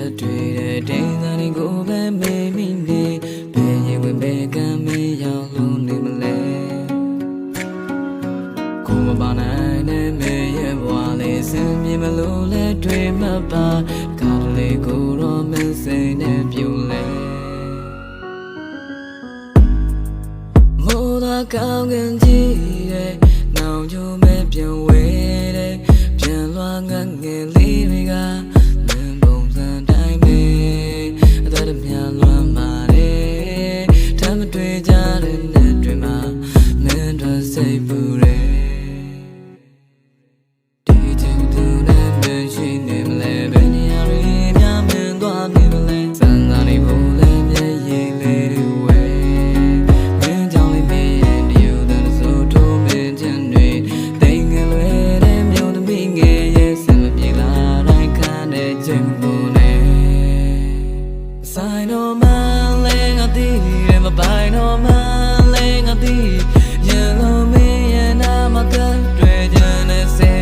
ချက်တွေတဲ့တင်းစံတွေကိုပဲမေးမိနေဘယ်ရင်ဝင်ဘယ်ကံမေးရောက်လို့နေမလဲကိုမပါနိုင်တဲ့မေးရဲ့ဘဝလေးစင်ပြေမလို့လဲတွေ့မှပါကားလေးကိုတော့မစိမ့်နဲ့ပြူလဲမိုးသာကောင်းကင်ကြီးတဲ့နောင်ကျိုးမဲ့ပြန်ဝဲတဲ့ပြန်လွှားငတ်ငယ်လေးတွေကဆိုင်တော်မလဲငါတီးရမပိုင်တော်မလဲငါတီးရလုံးမင်းရဲ့နာမကတွေ့ကြနေစေ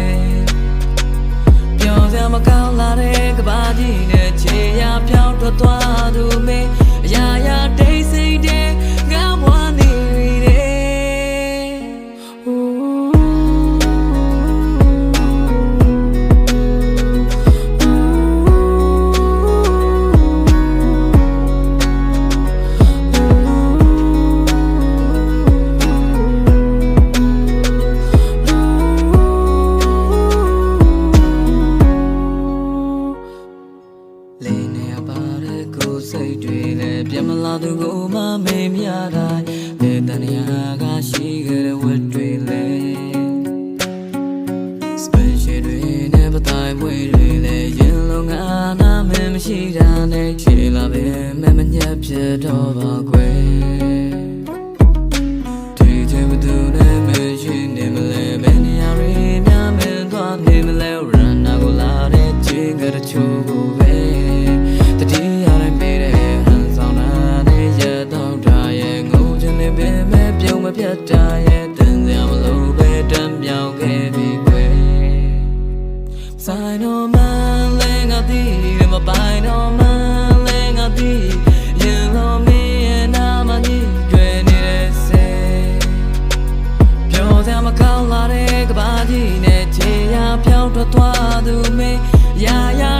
ပြောစရာမကောင်းလာတဲ့ကဘာကြီးနဲ့ခြေရဖြောင်းထွက်သွားသူမင်းအရာရာတိတ်ဆိတ်တဲ့ငါဘွားနေတယ်စိတ်တွေလည်းပြမလာသူကိုမမေ့မြတိုင်းတဲ့တန်ရာကရှိခဲ့တဲ့ဝတ်တွေလည်း special တွေနဲ့ပတိုင်းမွေတွေလည်းရင်လုံးငါနာမည်မရှိတာနဲ့ချေလာပဲမမညက်ဖြစ်တော့ပါကွယ်ဒီချေမသူနဲ့မရှိနေမလဲဘယ်နေရာတွေများမင်းသွားနေမလဲရန်နာကိုလာတဲ့ချေကတဲ့ချိုးကိုပဲတတိယတိုင်းပေးတဲ့ဟန်ဆောင်တာနဲ့ရတော့တာရဲ့ငိုချင်နေပဲမဲ့ပြုံးမပြတ်တာရဲ့တင်စရာမလိုပဲတမ်းမြောက်ခဲ့ပြီကွယ်ဆိုင်တော်မလဲငါတီးရမပိုင်တော်မလဲငါတီးရင်လုံးမင်းရဲ့နာမကြီးတွေ့နေတဲ့စေပြောစရာမကောင်းလာတဲ့ကဘာကြီးနဲ့ခြေရဖြောင်းထွက်သွားသူမင်းရာရာ